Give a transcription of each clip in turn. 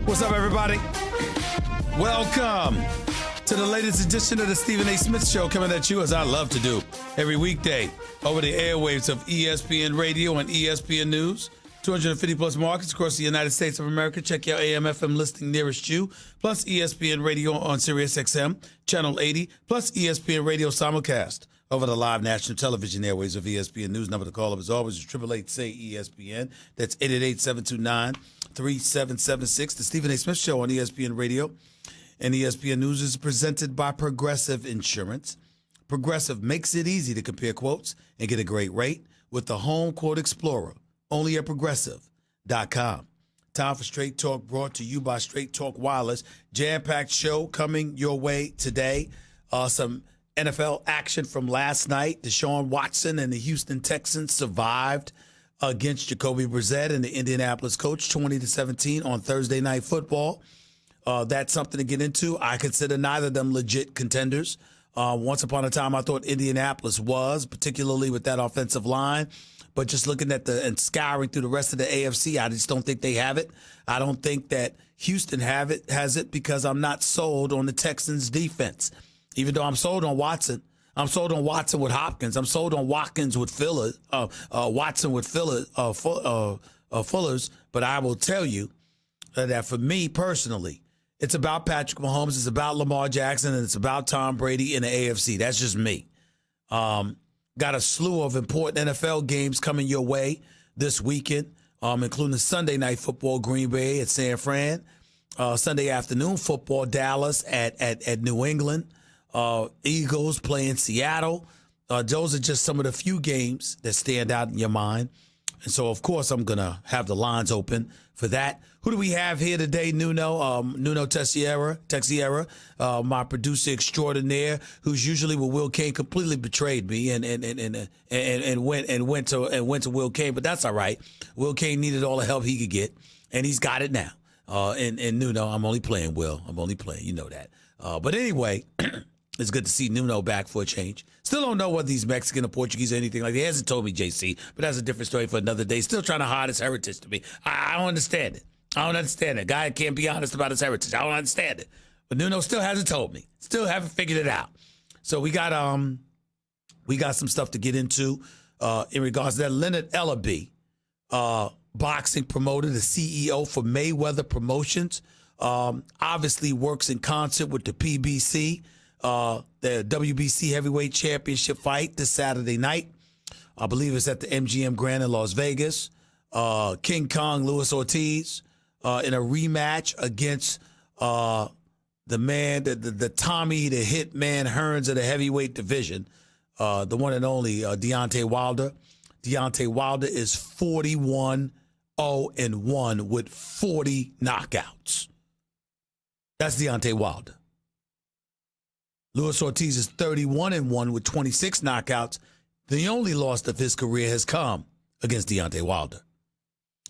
What's up, everybody? Welcome to the latest edition of the Stephen A. Smith Show, coming at you as I love to do every weekday over the airwaves of ESPN Radio and ESPN News. 250-plus markets across the United States of America. Check your AM/FM listing nearest you, plus ESPN Radio on Sirius XM, Channel 80, plus ESPN Radio simulcast over the live national television airwaves of ESPN News. Number to call up, as always, is 888-SAY-ESPN. That's 888-729-3776. The Stephen A. Smith Show on ESPN Radio and ESPN News is presented by Progressive Insurance. Progressive makes it easy to compare quotes and get a great rate with the Home Quote Explorer, only at Progressive.com. Time for Straight Talk, brought to you by Straight Talk Wireless. Jam-packed show coming your way today. Some NFL action from last night. Deshaun Watson and the Houston Texans survived against Jacoby Brissett and the Indianapolis Colts, 20-17 on Thursday Night Football. That's something to get into. I consider neither of them legit contenders. Once upon a time, I thought Indianapolis was, particularly with that offensive line. But just looking at and scouring through the rest of the AFC, I just don't think they have it. I don't think that Houston has it because I'm not sold on the Texans' defense. Even though I'm sold on Watson. I'm sold on Watson with Hopkins. I'm sold on Watkins with Watson with Fullers. But I will tell you that for me personally, it's about Patrick Mahomes, it's about Lamar Jackson, and it's about Tom Brady in the AFC. That's just me. Got a slew of important NFL games coming your way this weekend, including Sunday Night Football, Green Bay at San Fran. Sunday afternoon football, Dallas at New England. Eagles playing Seattle. Those are just some of the few games that stand out in your mind. And so, of course, I'm going to have the lines open for that. Who do we have here today? Nuno Teixeira, my producer extraordinaire, who's usually with Will Kane, completely betrayed me and went to Will Kane, but that's all right. Will Kane needed all the help he could get, and he's got it now. And Nuno, I'm only playing, Will. I'm only playing. You know that. But anyway, it's good to see Nuno back for a change. Still don't know whether he's Mexican or Portuguese or anything like that. He hasn't told me, JC, but that's a different story for another day. Still trying to hide his heritage to me. I don't understand it. I don't understand it. Guy can't be honest about his heritage. I don't understand it. But Nuno still hasn't told me. Still haven't figured it out. So we got some stuff to get into in regards to that. Leonard Ellaby, boxing promoter, the CEO for Mayweather Promotions, obviously works in concert with the PBC. The WBC Heavyweight Championship fight this Saturday night. I believe it's at the MGM Grand in Las Vegas. King Kong Luis Ortiz in a rematch against the man, the Tommy, the Hitman Hearns of the heavyweight division, the one and only Deontay Wilder. Deontay Wilder is 41-0-1 with 40 knockouts. That's Deontay Wilder. Luis Ortiz is 31-1 with 26 knockouts. The only loss of his career has come against Deontay Wilder.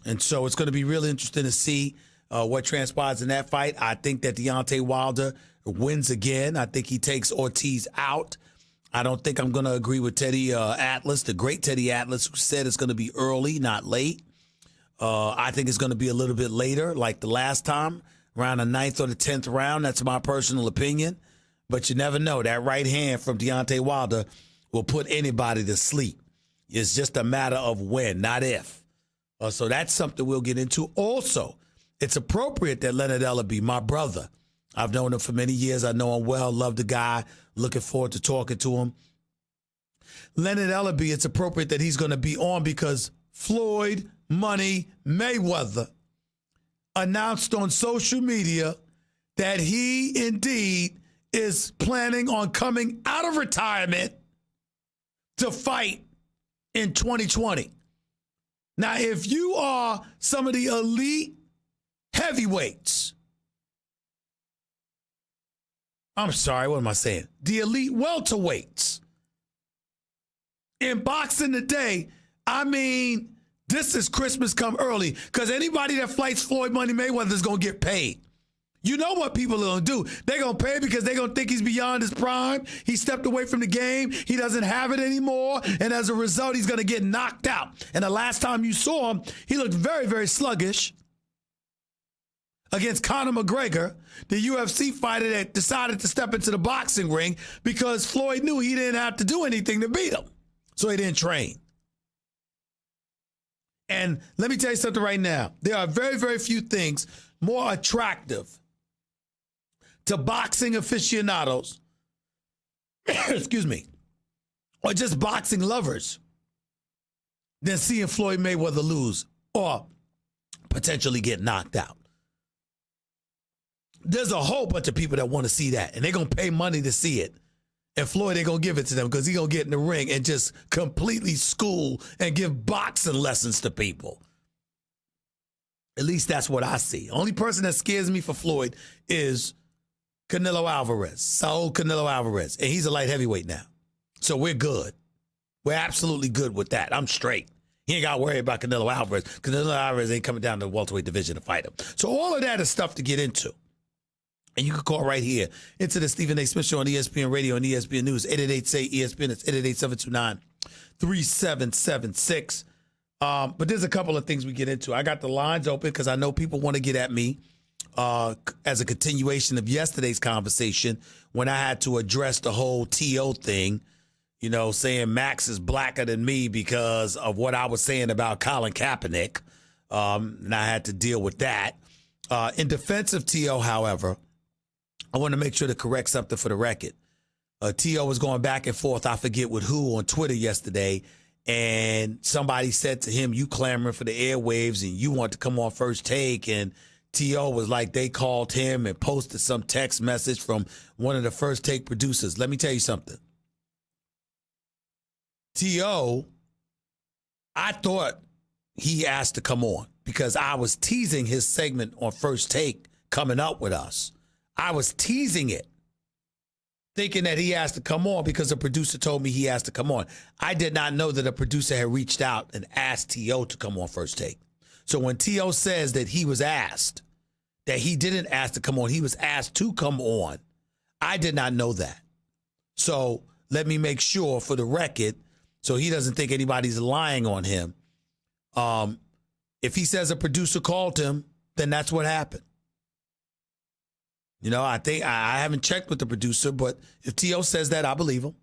And so it's going to be really interesting to see what transpires in that fight. I think that Deontay Wilder wins again. I think he takes Ortiz out. I don't think I'm going to agree with Teddy Atlas, the great Teddy Atlas, who said it's going to be early, not late. I think it's going to be a little bit later, like the last time, around the 9th or the 10th round. That's my personal opinion. But you never know. That right hand from Deontay Wilder will put anybody to sleep. It's just a matter of when, not if. So that's something we'll get into. Also, it's appropriate that Leonard Ellaby, my brother, I've known him for many years. I know him well, love the guy, looking forward to talking to him. Leonard Ellaby, it's appropriate that he's going to be on because Floyd Money Mayweather announced on social media that he indeed is planning on coming out of retirement to fight in 2020. Now, if you are some of the elite heavyweights, I'm sorry, what am I saying? The elite welterweights in boxing today, I mean, this is Christmas come early because anybody that fights Floyd Money Mayweather is going to get paid. You know what people are going to do. They're going to pay because they're going to think he's beyond his prime. He stepped away from the game. He doesn't have it anymore. And as a result, he's going to get knocked out. And the last time you saw him, he looked very, very sluggish. against Conor McGregor, the UFC fighter that decided to step into the boxing ring because Floyd knew he didn't have to do anything to beat him. So he didn't train. And let me tell you something right now. There are very, very few things more attractive to boxing aficionados, excuse me, or just boxing lovers than seeing Floyd Mayweather lose or potentially get knocked out. There's a whole bunch of people that want to see that, and they're going to pay money to see it. And Floyd ain't going to give it to them because he's going to get in the ring and just completely school and give boxing lessons to people. At least that's what I see. The only person that scares me for Floyd is Canelo Alvarez, Saul Canelo Alvarez. And he's a light heavyweight now. So we're good. We're absolutely good with that. I'm straight. He ain't got to worry about Canelo Alvarez. Canelo Alvarez ain't coming down to the welterweight division to fight him. So all of that is stuff to get into. And you can call right here into the Stephen A. Smith Show on ESPN Radio and ESPN News, 888-SAY-ESPN. It's 888-729-3776. But there's a couple of things we get into. I got the lines open because I know people want to get at me as a continuation of yesterday's conversation when I had to address the whole T.O. thing, you know, saying Max is blacker than me because of what I was saying about Colin Kaepernick. And I had to deal with that. In defense of T.O., however, I want to make sure to correct something for the record. T.O. was going back and forth, I forget with who, on Twitter yesterday, and somebody said to him, you clamoring for the airwaves and you want to come on First Take, and T.O. was like, they called him and posted some text message from one of the First Take producers. Let me tell you something. T.O., I thought he asked to come on because I was teasing his segment on First Take coming up with us. I was teasing it, thinking that he asked to come on because a producer told me he asked to come on. I did not know that a producer had reached out and asked T.O. to come on First Take. So when T.O. says that he was asked, that he didn't ask to come on, he was asked to come on, I did not know that. So let me make sure for the record, so he doesn't think anybody's lying on him. If he says a producer called him, then that's what happened. You know, I think I haven't checked with the producer, but if T.O. says that, I believe him.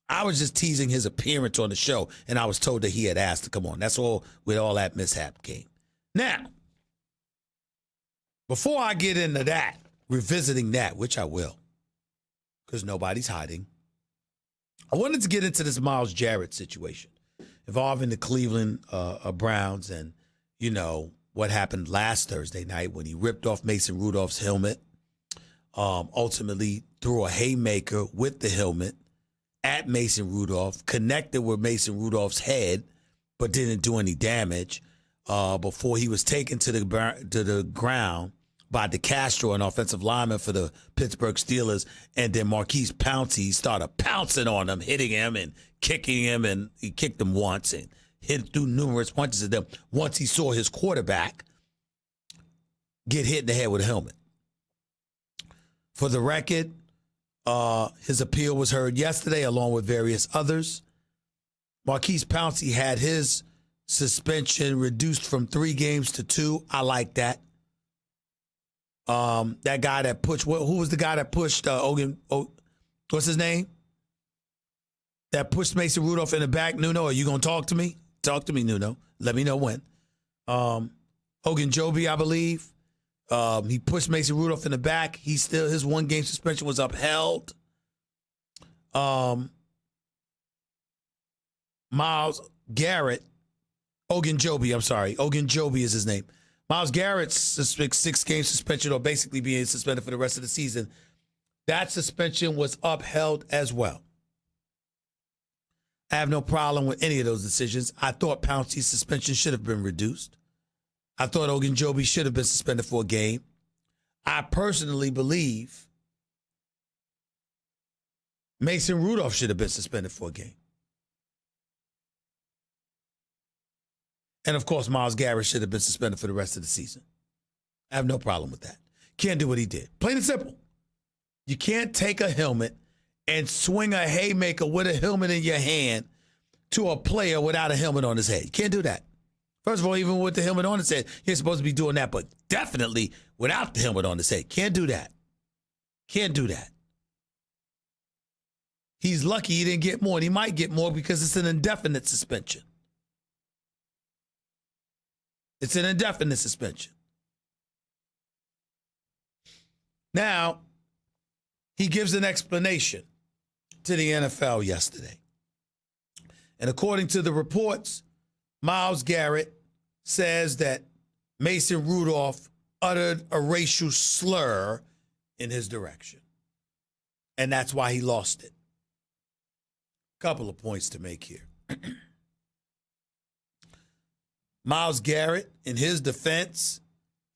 I was just teasing his appearance on the show, and I was told that he had asked to come on. That's all with all that mishap came. Now, before I get into that, revisiting that, which I will, because nobody's hiding, I wanted to get into this Myles Garrett situation involving the Cleveland Browns and, you know, what happened last Thursday night when he ripped off Mason Rudolph's helmet. Ultimately threw a haymaker with the helmet at Mason Rudolph, connected with Mason Rudolph's head, but didn't do any damage before he was taken to the ground by DeCastro, an offensive lineman for the Pittsburgh Steelers, and then Marquise Pouncey started pouncing on him, hitting him and kicking him, and he kicked him once and hit through numerous punches at them once he saw his quarterback get hit in the head with a helmet. For the record, his appeal was heard yesterday along with various others. Marquise Pouncey had his suspension reduced from 3 games to 2. I like that. That guy that pushed, who was the guy that pushed what's his name? That pushed Mason Rudolph in the back. Nuno, are you going to talk to me? Talk to me, Nuno. Let me know when. Ogunjobi, I believe. He pushed Mason Rudolph in the back. His 1-game suspension was upheld. Myles Garrett, Ogunjobi is his name. Myles Garrett's 6-game suspension, or basically being suspended for the rest of the season, that suspension was upheld as well. I have no problem with any of those decisions. I thought Pouncey's suspension should have been reduced. I thought Ogunjobi should have been suspended for a game. I personally believe Mason Rudolph should have been suspended for a game. And, of course, Myles Garrett should have been suspended for the rest of the season. I have no problem with that. Can't do what he did. Plain and simple. You can't take a helmet and swing a haymaker with a helmet in your hand to a player without a helmet on his head. You can't do that. First of all, even with the helmet on his head, he ain't supposed to be doing that, but definitely without the helmet on his head. Can't do that. Can't do that. He's lucky he didn't get more, and he might get more because it's an indefinite suspension. It's an indefinite suspension. Now, he gives an explanation to the NFL yesterday. And according to the reports, Myles Garrett says that Mason Rudolph uttered a racial slur in his direction. And that's why he lost it. Couple of points to make here. Myles Garrett, in his defense,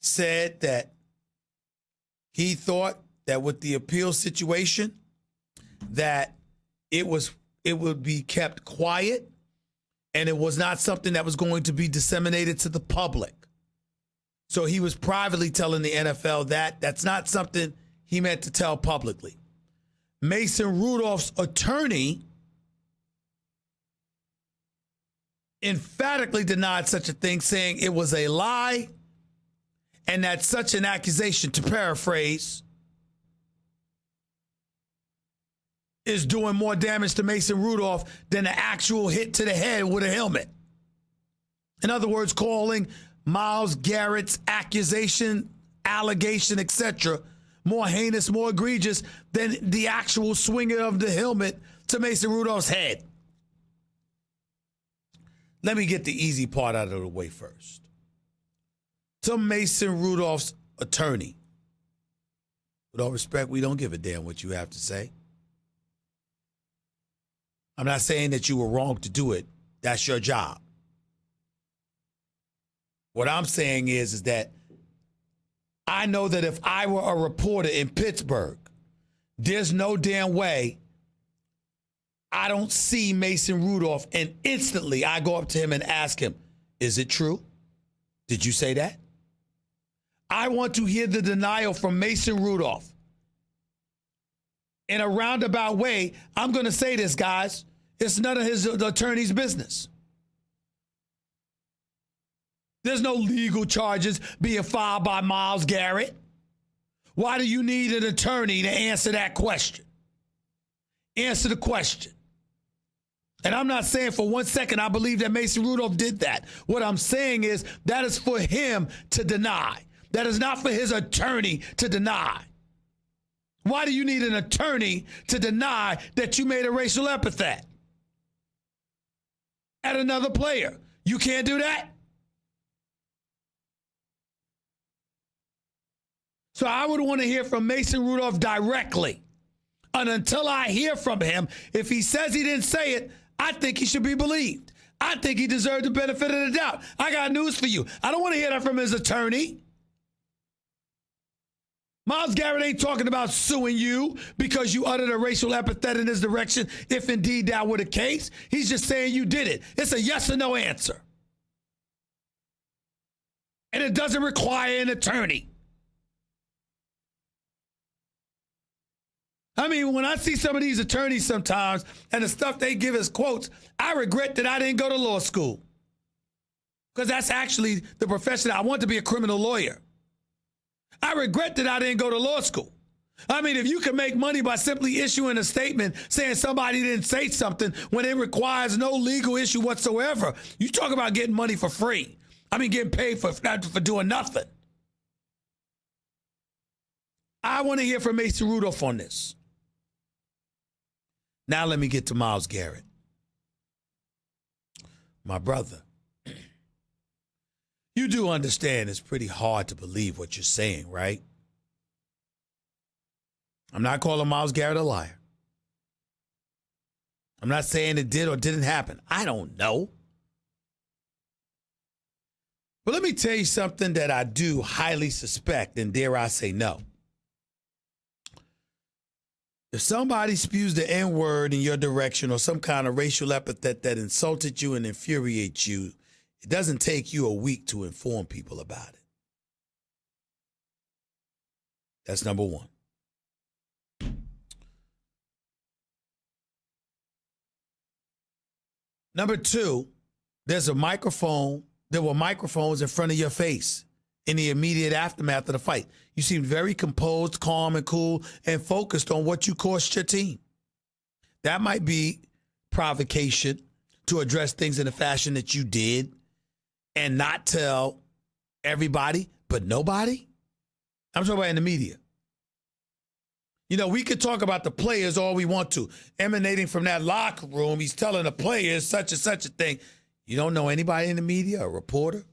said that he thought that with the appeal situation, that it would be kept quiet and it was not something that was going to be disseminated to the public. So he was privately telling the NFL that that's not something he meant to tell publicly. Mason Rudolph's attorney emphatically denied such a thing, saying it was a lie and that such an accusation, to paraphrase, is doing more damage to Mason Rudolph than an actual hit to the head with a helmet. In other words, calling Myles Garrett's accusation, allegation, etc., more heinous, more egregious than the actual swinging of the helmet to Mason Rudolph's head. Let me get the easy part out of the way first. To Mason Rudolph's attorney, with all respect, we don't give a damn what you have to say. I'm not saying that you were wrong to do it. That's your job. What I'm saying is that I know that if I were a reporter in Pittsburgh, there's no damn way I don't see Mason Rudolph and instantly I go up to him and ask him, is it true? Did you say that? I want to hear the denial from Mason Rudolph. In a roundabout way, I'm going to say this, guys. It's none of his attorney's business. There's no legal charges being filed by Myles Garrett. Why do you need an attorney to answer that question? Answer the question. And I'm not saying for 1 second I believe that Mason Rudolph did that. What I'm saying is that is for him to deny. That is not for his attorney to deny. Why do you need an attorney to deny that you made a racial epithet at another player? You can't do that? So I would want to hear from Mason Rudolph directly. And until I hear from him, if he says he didn't say it, I think he should be believed. I think he deserved the benefit of the doubt. I got news for you. I don't want to hear that from his attorney. Myles Garrett ain't talking about suing you because you uttered a racial epithet in his direction, if indeed that were the case. He's just saying you did it. It's a yes or no answer. And it doesn't require an attorney. I mean, when I see some of these attorneys sometimes and the stuff they give as quotes, I regret that I didn't go to law school. Because that's actually the profession. I want to be a criminal lawyer. I regret that I didn't go to law school. I mean, if you can make money by simply issuing a statement saying somebody didn't say something when it requires no legal issue whatsoever, you talk about getting money for free. I mean, getting paid for doing nothing. I want to hear from Mason Rudolph on this. Now let me get to Myles Garrett. My brother, you do understand it's pretty hard to believe what you're saying, right? I'm not calling Myles Garrett a liar. I'm not saying it did or didn't happen. I don't know. But let me tell you something that I do highly suspect, and dare I say no. If somebody spews the N-word in your direction or some kind of racial epithet that insulted you and infuriates you, it doesn't take you a week to inform people about it. That's number one. Number two, there's a microphone there were microphones in front of your face in the immediate aftermath of the fight. You seemed very composed, calm, and cool, and focused on what you cost your team. That might be provocation to address things in the fashion that you did and not tell everybody, but nobody. I'm talking about in the media. You know, we could talk about the players all we want to. Emanating from that locker room, he's telling the players such and such a thing. You don't know anybody in the media, a reporter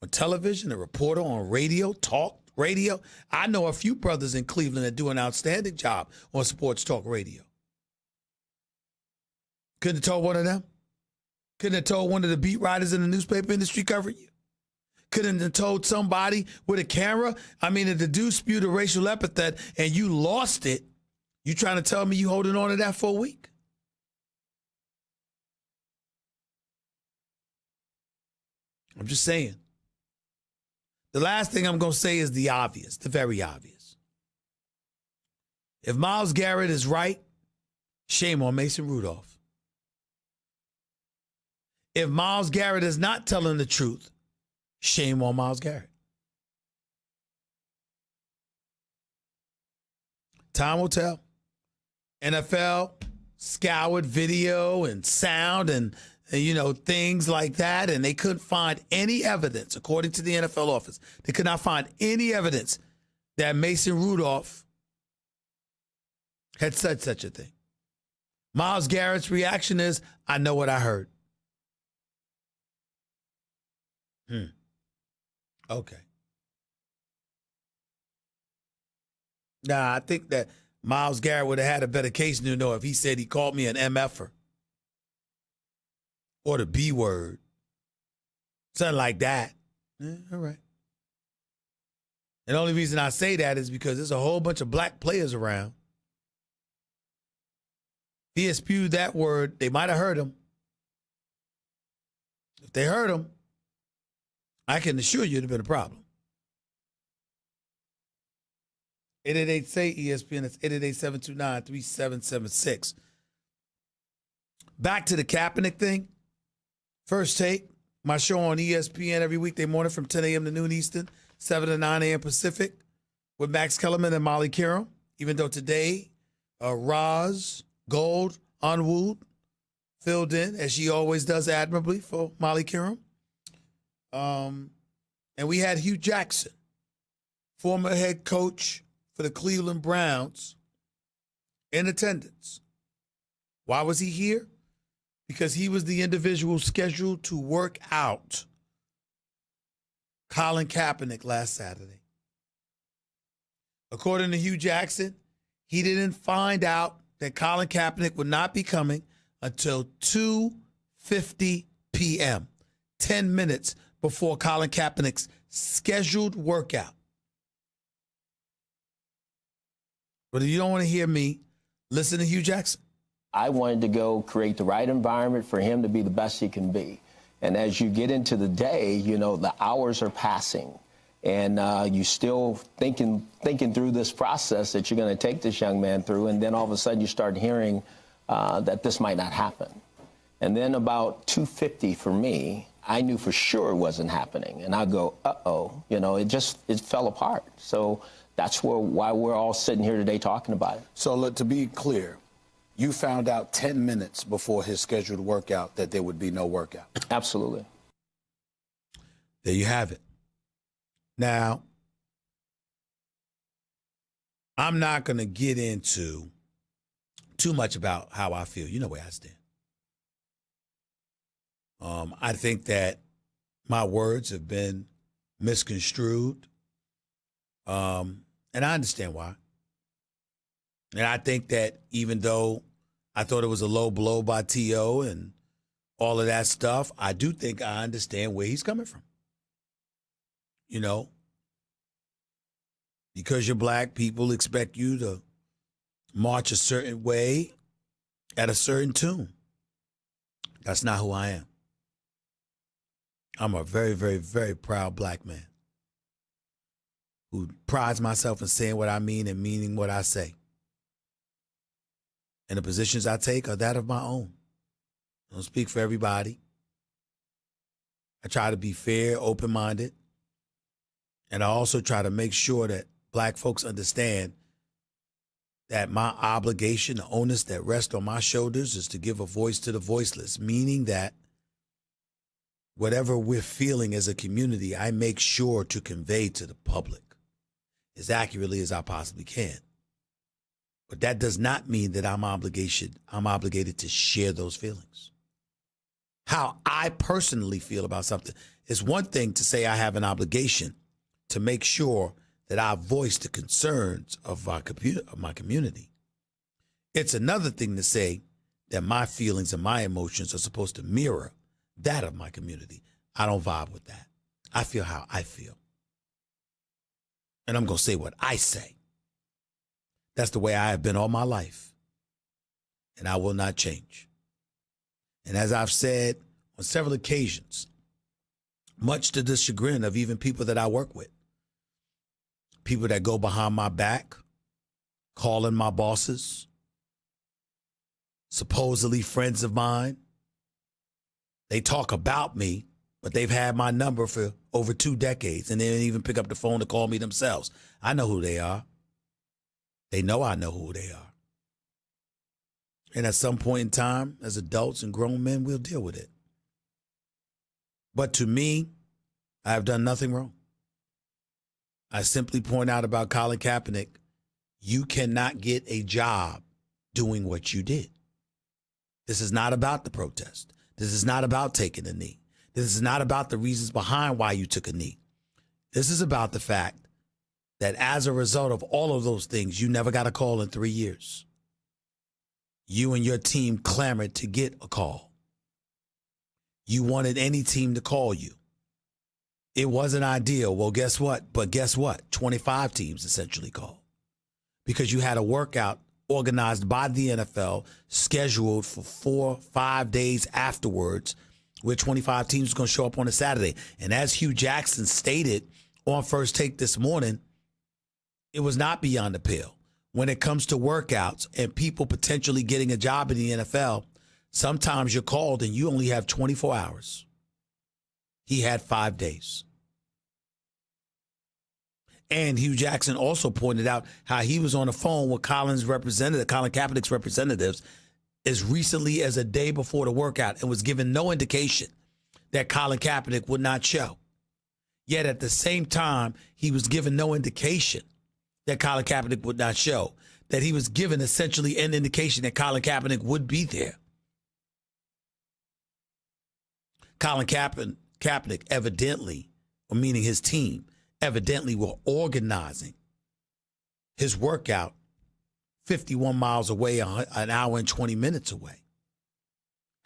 on television, a reporter on radio, talk radio. I know a few brothers in Cleveland that do an outstanding job on sports talk radio. Couldn't have told one of them? Couldn't have told one of the beat writers in the newspaper industry covering you? Couldn't have told somebody with a camera? I mean, if the dude spewed a racial epithet and you lost it, you trying to tell me you holding on to that for a week? I'm just saying. The last thing I'm going to say is the obvious, the very obvious. If Myles Garrett is right, shame on Mason Rudolph. If Myles Garrett is not telling the truth, shame on Myles Garrett. Time will tell. NFL scoured video and sound and you know, things like that, and they couldn't find any evidence, according to the NFL office. They could not find any evidence that Mason Rudolph had said such a thing. Myles Garrett's reaction is, I know what I heard. Okay. Nah, I think that Myles Garrett would have had a better case to know if he said he called me an MFer or the B word, something like that. All right. And the only reason I say that is because there's a whole bunch of black players around. If he had spewed that word, they might have heard him. If they heard him, I can assure you it'd have been a problem. 888-SAY-ESPN. That's 888-729-3776. Back to the Kaepernick thing. First Take, my show on ESPN every weekday morning from 10 a.m. to noon Eastern, 7 to 9 a.m. Pacific, with Max Kellerman and Molly Kiram. Even though today, Roz Gold Unwooed filled in, as she always does admirably for Molly Kiram. And we had Hugh Jackson, former head coach for the Cleveland Browns, in attendance. Why was he here? Because he was the individual scheduled to work out Colin Kaepernick last Saturday. According to Hugh Jackson, he didn't find out that Colin Kaepernick would not be coming until 2:50 p.m., 10 minutes before Colin Kaepernick's scheduled workout. But if you don't want to hear me, listen to Hugh Jackson. I wanted to go create the right environment for him to be the best he can be. And as you get into the day, you know, the hours are passing. And you still thinking through this process that you're going to take this young man through. And then all of a sudden you start hearing that this might not happen. And then about 2:50 for me, I knew for sure it wasn't happening. And I go, uh-oh, you know, it fell apart. So that's why we're all sitting here today talking about it. So look, to be clear, you found out 10 minutes before his scheduled workout that there would be no workout. Absolutely. There you have it. Now, I'm not going to get into too much about how I feel. You know where I stand. I think that my words have been misconstrued, and I understand why. And I think that even though I thought it was a low blow by T.O. and all of that stuff, I do think I understand where he's coming from. You know, because you're black, people expect you to march a certain way at a certain tune. That's not who I am. I'm a very, very, very proud black man who prides myself in saying what I mean and meaning what I say. And the positions I take are that of my own. I don't speak for everybody. I try to be fair, open-minded. And I also try to make sure that black folks understand that my obligation, the onus that rests on my shoulders is to give a voice to the voiceless, meaning that whatever we're feeling as a community, I make sure to convey to the public as accurately as I possibly can. But that does not mean that I'm obligated to share those feelings. How I personally feel about something is one thing to say I have an obligation to make sure that I voice the concerns of my community. It's another thing to say that my feelings and my emotions are supposed to mirror that of my community. I don't vibe with that. I feel how I feel. And I'm going to say what I say. That's the way I have been all my life. And I will not change. And as I've said on several occasions, much to the chagrin of even people that I work with, people that go behind my back, calling my bosses, supposedly friends of mine. They talk about me, but they've had my number for over 2 decades, and they didn't even pick up the phone to call me themselves. I know who they are. They know I know who they are. And at some point in time, as adults and grown men, we'll deal with it. But to me, I have done nothing wrong. I simply point out about Colin Kaepernick, you cannot get a job doing what you did. This is not about the protest. This is not about taking a knee. This is not about the reasons behind why you took a knee. This is about the fact that as a result of all of those things, you never got a call in 3 years. You and your team clamored to get a call. You wanted any team to call you. It wasn't ideal. Well, guess what? But guess what? 25 teams essentially called because you had a workout organized by the NFL, scheduled for 4-5 days afterwards, where 25 teams was going to show up on a Saturday. And as Hugh Jackson stated on First Take this morning, it was not beyond the pale. When it comes to workouts and people potentially getting a job in the NFL, sometimes you're called and you only have 24 hours. He had 5 days. And Hugh Jackson also pointed out how he was on the phone with Colin Kaepernick's representatives as recently as a day before the workout and was given no indication that Colin Kaepernick would not show. Yet at the same time, he was given no indication that Colin Kaepernick would not show, that he was given essentially an indication that Colin Kaepernick would be there. Colin Kaepernick evidently, or meaning his team, evidently were organizing his workout 51 miles away, an hour and 20 minutes away.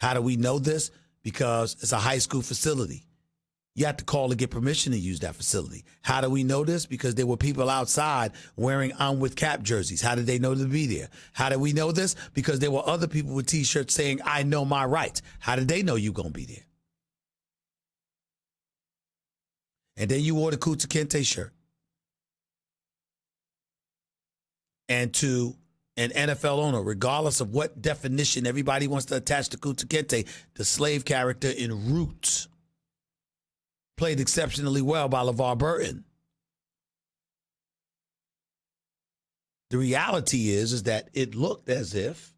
How do we know this? Because it's a high school facility. You have to call to get permission to use that facility. How do we know this? Because there were people outside wearing I'm with Cap jerseys. How did they know to be there? How do we know this? Because there were other people with T-shirts saying, I know my rights. How did they know you going to be there? And then you wore the Kunta Kinte shirt. And to an NFL owner, regardless of what definition everybody wants to attach to Kunta Kinte, the slave character in Roots, played exceptionally well by LeVar Burton. The reality is that it looked as if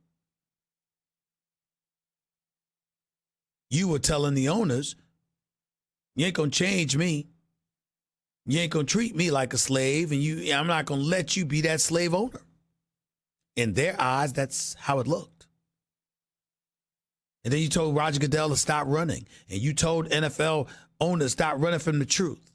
you were telling the owners, you ain't going to change me. You ain't going to treat me like a slave, and I'm not going to let you be that slave owner. In their eyes, that's how it looked. And then you told Roger Goodell to stop running, and you told NFL owners stop running from the truth.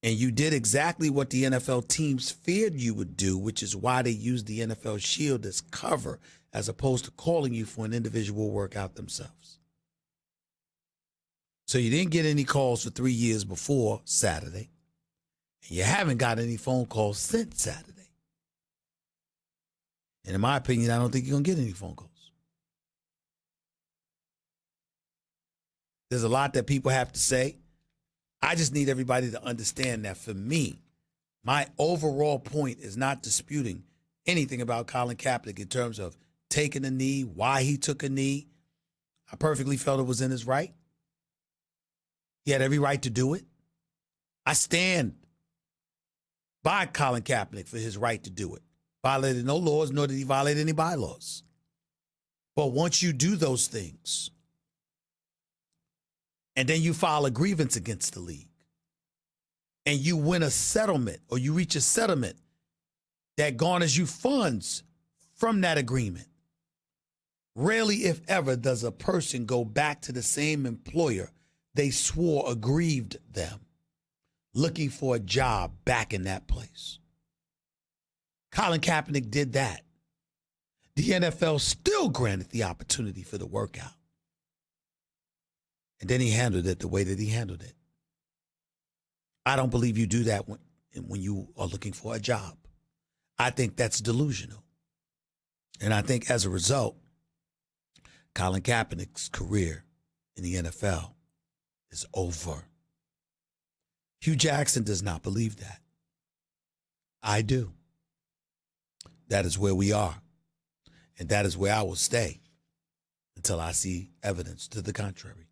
And you did exactly what the NFL teams feared you would do, which is why they used the NFL Shield as cover as opposed to calling you for an individual workout themselves. So you didn't get any calls for 3 years before Saturday. And you haven't got any phone calls since Saturday. And in my opinion, I don't think you're going to get any phone calls. There's a lot that people have to say. I just need everybody to understand that for me, my overall point is not disputing anything about Colin Kaepernick in terms of taking a knee, why he took a knee. I perfectly felt it was in his right. He had every right to do it. I stand by Colin Kaepernick for his right to do it. Violated no laws, nor did he violate any bylaws. But once you do those things, and then you file a grievance against the league, and you win a settlement, or you reach a settlement that garners you funds from that agreement, rarely, if ever, does a person go back to the same employer they swore aggrieved them, looking for a job back in that place. Colin Kaepernick did that. The NFL still granted the opportunity for the workout. And then he handled it the way that he handled it. I don't believe you do that when you are looking for a job. I think that's delusional. And I think as a result, Colin Kaepernick's career in the NFL is over. Hugh Jackson does not believe that. I do. That is where we are. And that is where I will stay until I see evidence to the contrary.